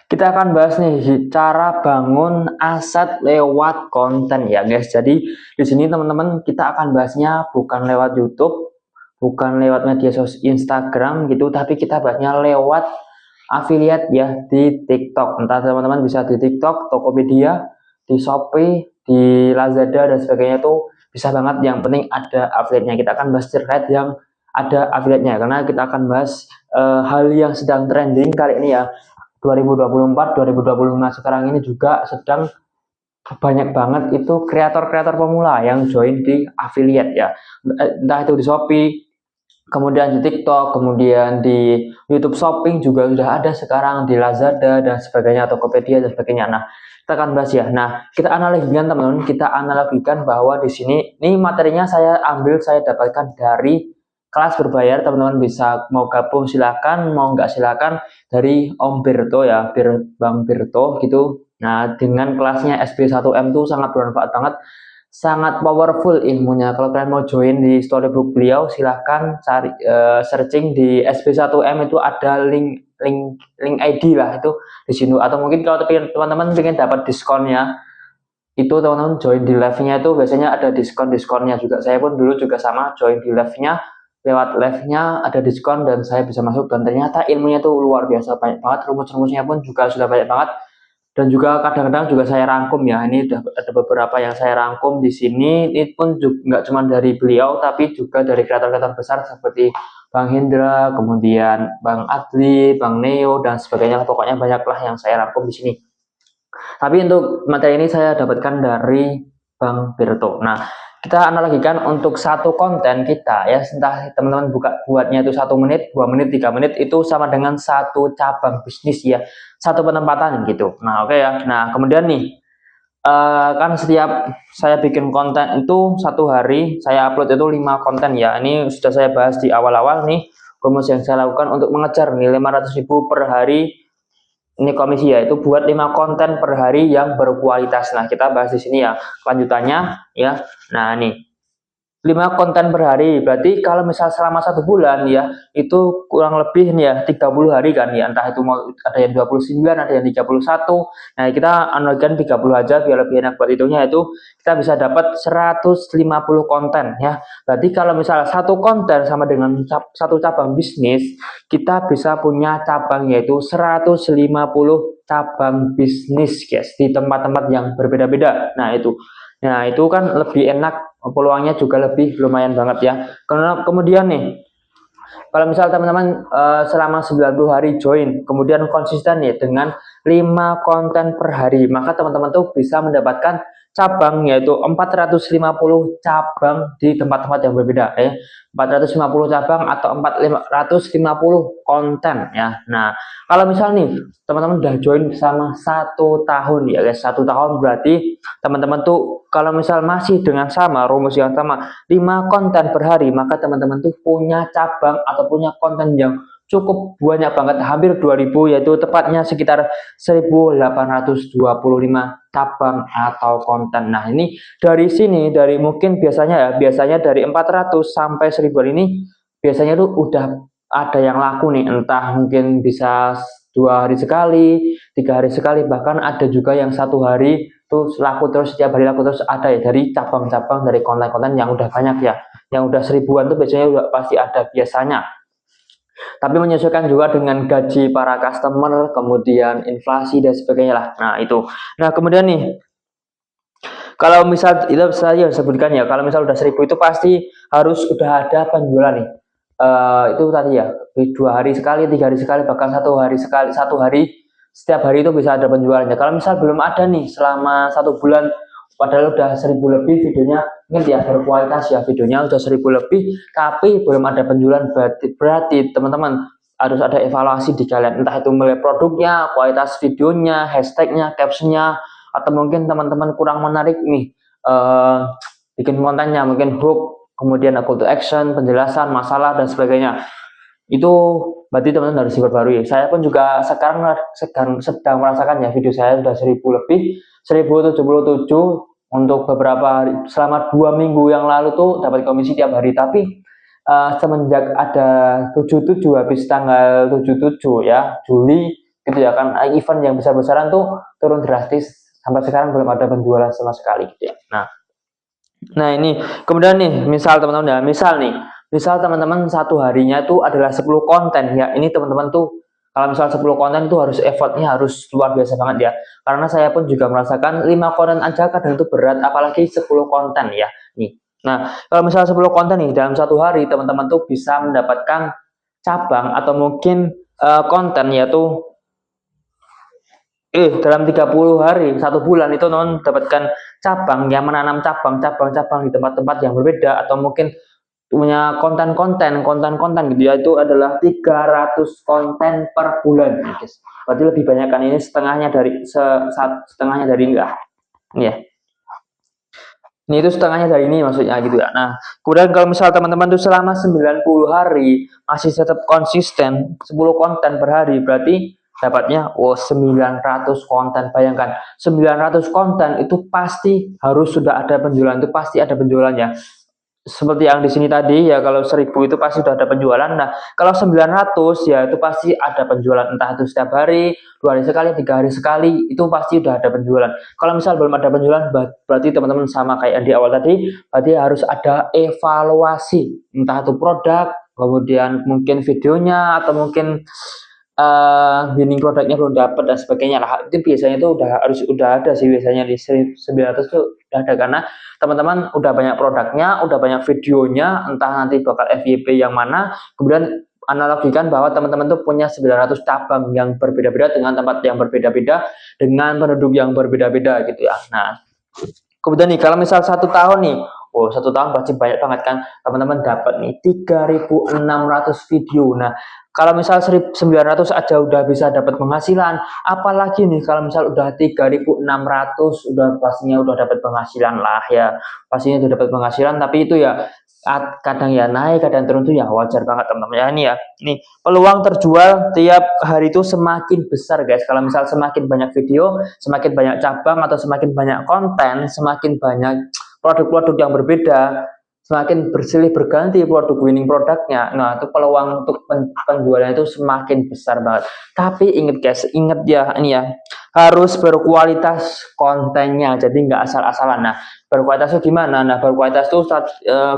Kita akan bahas nih cara bangun aset lewat konten ya guys. Jadi di sini teman-teman kita akan bahasnya bukan lewat YouTube, bukan lewat media sosial Instagram gitu, tapi kita bahasnya lewat affiliate ya di TikTok. Entah teman-teman bisa di TikTok, Tokopedia, di Shopee, di Lazada dan sebagainya itu bisa banget. Yang penting ada affiliate-nya. Kita akan bahas terkait yang ada affiliate-nya karena kita akan bahas hal yang sedang trending kali ini ya. 2024, 2025 sekarang ini juga sedang banyak banget itu kreator-kreator pemula yang join di affiliate ya, entah itu di Shopee, kemudian di TikTok, kemudian di YouTube Shopping juga sudah ada sekarang, di Lazada dan sebagainya, Tokopedia dan sebagainya. Nah, kita akan bahas ya. Nah, kita analogikan teman-teman, kita analogikan bahwa di sini ini materinya saya dapatkan dari kelas berbayar. Teman-teman bisa mau gabung silakan, mau nggak silakan, dari Om Birto ya, Bang Birto gitu. Nah, dengan kelasnya SB1M tuh sangat bermanfaat banget, sangat powerful ilmunya. Kalau kalian mau join di storybook beliau, silahkan cari searching di SB1M, itu ada link ID lah itu di sini. Atau mungkin kalau teman-teman ingin dapat diskonnya, itu teman-teman join di live-nya itu biasanya ada diskonnya juga. Saya pun dulu juga sama join di live-nya, lewat live-nya ada diskon dan saya bisa masuk, dan ternyata ilmunya tuh luar biasa banyak banget, rumus-rumusnya pun juga sudah banyak banget. Dan juga kadang-kadang juga saya rangkum ya, ini ada beberapa yang saya rangkum di sini. Ini pun juga nggak cuma dari beliau tapi juga dari kreator-kreator besar seperti Bang Hendra, kemudian Bang Adli, Bang Neo dan sebagainya. Pokoknya banyaklah yang saya rangkum di sini. Tapi untuk materi ini saya dapatkan dari Bang Birto. Nah, kita analogikan untuk satu konten kita ya, entah teman-teman buatnya itu 1 menit, 2 menit, 3 menit, itu sama dengan satu cabang bisnis ya, satu penempatan gitu. Nah, oke ya. Nah, kemudian nih kan setiap saya bikin konten itu satu hari saya upload itu 5 konten ya. Ini sudah saya bahas di awal-awal nih, rumus yang saya lakukan untuk mengejar nih 500.000 per hari. Ini komisi ya, itu buat 5 konten per hari yang berkualitas. Nah, kita bahas di sini ya lanjutannya ya. Nah, nih 5 konten per hari, berarti kalau misal selama 1 bulan ya, itu kurang lebih nih ya 30 hari kan ya, entah itu mau ada yang 29, ada yang 31. Nah, kita analogikan 30 aja biar lebih enak buat hitungnya. Itu kita bisa dapat 150 konten ya. Berarti kalau misal satu konten sama dengan satu cabang bisnis, kita bisa punya cabang yaitu 150 cabang bisnis guys, di tempat-tempat yang berbeda-beda. Nah, itu kan lebih enak, peluangnya juga lebih lumayan banget ya. Karena kemudian nih, kalau misal teman-teman selama 90 hari join, kemudian konsisten ya dengan 5 konten per hari, maka teman-teman tuh bisa mendapatkan cabang yaitu 450 cabang di tempat-tempat yang berbeda ya. 450 cabang atau 450 konten ya. Nah, kalau misal nih teman-teman udah join sama 1 tahun ya guys, 1 tahun berarti teman-teman tuh kalau misal masih dengan sama rumus yang sama 5 konten per hari, maka teman-teman tuh punya cabang atau punya konten yang cukup banyak banget, hampir 2000, yaitu tepatnya sekitar 1825 cabang atau konten. Nah, ini dari sini, dari mungkin biasanya dari 400 sampai 1000 ini biasanya tuh udah ada yang laku nih, entah mungkin bisa 2 hari sekali, 3 hari sekali, bahkan ada juga yang 1 hari tuh laku terus, setiap hari laku terus, ada ya, dari cabang-cabang dari konten-konten yang udah banyak ya, yang udah 1000-an tuh biasanya udah pasti ada biasanya. Tapi menyesuaikan juga dengan gaji para customer, kemudian inflasi dan sebagainya lah. Nah, itu. Nah, kemudian nih, kalau misal itu saya sebutkan ya, kalau misal udah 1000 itu pasti harus udah ada penjualan nih. Itu tadi ya, 2 hari sekali, 3 hari sekali, bahkan 1 hari sekali, 1 hari, setiap hari itu bisa ada penjualannya. Kalau misal belum ada nih selama 1 bulan, padahal udah 1000 lebih videonya, ingat ya berkualitas ya, videonya udah 1000 lebih, tapi belum ada penjualan, berarti teman-teman harus ada evaluasi di kalian, entah itu mulai produknya, kualitas videonya, hashtagnya, captionnya, atau mungkin teman-teman kurang menarik nih bikin kontennya, mungkin hook, kemudian call to action, penjelasan masalah dan sebagainya. Itu berarti teman-teman harus diperbarui. Saya pun juga sekarang sedang merasakan ya, video saya sudah 1000 lebih, 1077 untuk beberapa hari, selama 2 minggu yang lalu tuh dapat komisi tiap hari. Tapi semenjak ada 77, habis tanggal 77 ya Juli, gitu ya kan. Event yang besar-besaran tuh turun drastis, sampai sekarang belum ada penjualan sama sekali gitu ya. Nah ini kemudian nih, misal teman-teman ya, misal teman-teman satu harinya tuh adalah 10 konten ya. Ini teman-teman tuh kalau misal 10 konten itu harus effortnya harus luar biasa banget ya. Karena saya pun juga merasakan 5 konten aja kadang itu berat, apalagi 10 konten ya. Nih. Nah, kalau misal 10 konten nih dalam satu hari teman-teman tuh bisa mendapatkan cabang atau mungkin konten yaitu dalam 30 hari, 1 bulan itu non dapatkan cabang yang menanam cabang-cabang di tempat-tempat yang berbeda, atau mungkin punya konten-konten gitu ya, itu adalah 300 konten per bulan guys. Berarti lebih banyak kan, ini setengahnya dari enggak ya. Ini itu setengahnya dari ini maksudnya gitu ya. Nah, kemudian kalau misal teman-teman tuh selama 90 hari masih tetap konsisten 10 konten per hari, berarti dapatnya 900 konten. Bayangkan 900 konten itu pasti harus sudah ada penjualan, itu pasti ada penjualannya. Seperti yang di sini tadi ya, kalau 1000 itu pasti sudah ada penjualan. Nah, kalau 900 ya itu pasti ada penjualan, entah itu setiap hari, 2 hari sekali, 3 hari sekali, itu pasti sudah ada penjualan. Kalau misal belum ada penjualan, berarti teman-teman sama kayak di awal tadi, berarti harus ada evaluasi, entah itu produk, kemudian mungkin videonya, atau mungkin winning produknya belum dapat dan sebagainya lah. Itu biasanya itu udah ada sih, biasanya di 900 tuh udah ada, karena teman-teman udah banyak produknya, udah banyak videonya, entah nanti bakal FYP yang mana. Kemudian analogikan bahwa teman-teman tuh punya 900 cabang yang berbeda-beda, dengan tempat yang berbeda-beda, dengan penduduk yang berbeda-beda gitu ya. Nah, kemudian nih kalau misal 1 tahun nih, 1 tahun pasti banyak banget kan teman-teman dapat nih 3.600 video. Nah, kalau misal 1.900 aja udah bisa dapat penghasilan, apalagi nih kalau misal udah 3.600, udah pastinya udah dapat penghasilan lah ya. Pastinya udah dapat penghasilan, tapi itu ya kadang ya naik, kadang turun tuh ya wajar banget teman-teman ya. Ini ya, nih peluang terjual tiap hari itu semakin besar guys. Kalau misal semakin banyak video, semakin banyak cabang, atau semakin banyak konten, semakin banyak produk-produk yang berbeda, semakin bersilih berganti produk winning produknya. Nah, itu peluang untuk penjualan itu semakin besar banget. Tapi ingat guys, ingat ya, ini ya, harus berkualitas kontennya, jadi nggak asal-asalan. Nah, berkualitas itu gimana? Nah, berkualitas itu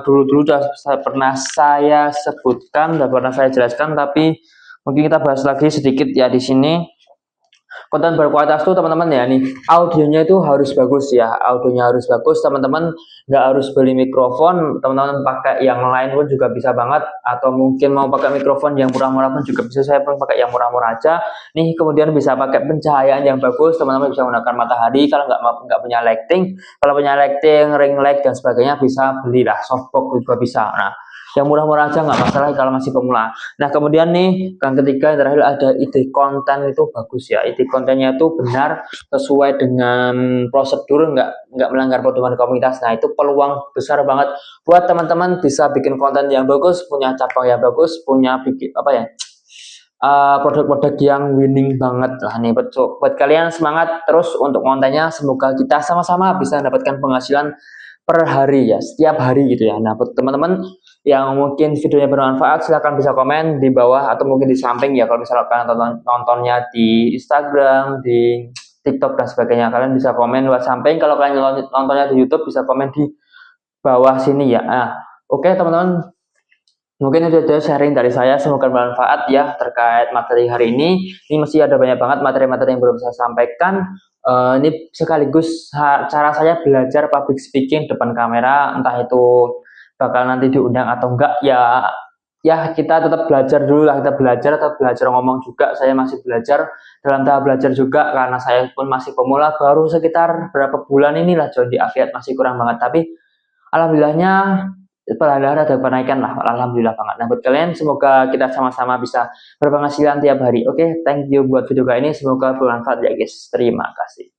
dulu-dulu sudah pernah saya sebutkan, sudah pernah saya jelaskan, tapi mungkin kita bahas lagi sedikit ya di sini. Konten berkualitas tuh teman-teman ya, nih audionya itu harus bagus ya, audionya harus bagus. Teman-teman nggak harus beli mikrofon, teman-teman pakai yang lain pun juga bisa banget, atau mungkin mau pakai mikrofon yang murah-murah pun juga bisa. Saya pun pakai yang murah-murah aja nih. Kemudian bisa pakai pencahayaan yang bagus, teman-teman bisa menggunakan matahari. Kalau nggak punya lighting, kalau punya lighting, ring light dan sebagainya, bisa belilah softbox juga bisa. Nah, yang murah-murah aja nggak masalah kalau masih pemula. Nah, kemudian nih yang ketiga, yang terakhir, ada ide konten itu bagus ya. Ide kontennya itu benar, sesuai dengan prosedur, nggak melanggar pedoman komunitas. Nah, itu peluang besar banget buat teman-teman bisa bikin konten yang bagus, punya cabang yang bagus, punya bikin apa ya, produk-produk yang winning banget lah nih. Buat kalian semangat terus untuk kontennya, semoga kita sama-sama bisa mendapatkan penghasilan per hari ya, setiap hari gitu ya. Nah, buat teman-teman yang mungkin videonya bermanfaat, silahkan bisa komen di bawah atau mungkin di samping ya. Kalau misalnya kalian nontonnya di Instagram, di TikTok dan sebagainya, kalian bisa komen buat samping. Kalau kalian nontonnya di YouTube, bisa komen di bawah sini ya. Nah, oke teman-teman, mungkin itu aja sharing dari saya, semoga bermanfaat ya terkait materi hari ini. Ini masih ada banyak banget materi-materi yang belum saya sampaikan. Ini sekaligus cara saya belajar public speaking depan kamera, entah itu bakal nanti diundang atau enggak ya. Ya, kita tetap belajar dulu lah, tetap belajar ngomong juga. Saya masih belajar, dalam tahap belajar juga, karena saya pun masih pemula, baru sekitar berapa bulan inilah join di Aviat, masih kurang banget. Tapi alhamdulillahnya perlahan-lahan ada penaikan lah, alhamdulillah banget. Nah, buat kalian semoga kita sama-sama bisa berpenghasilan tiap hari. Oke, thank you buat video kali ini, semoga bermanfaat ya guys. Terima kasih.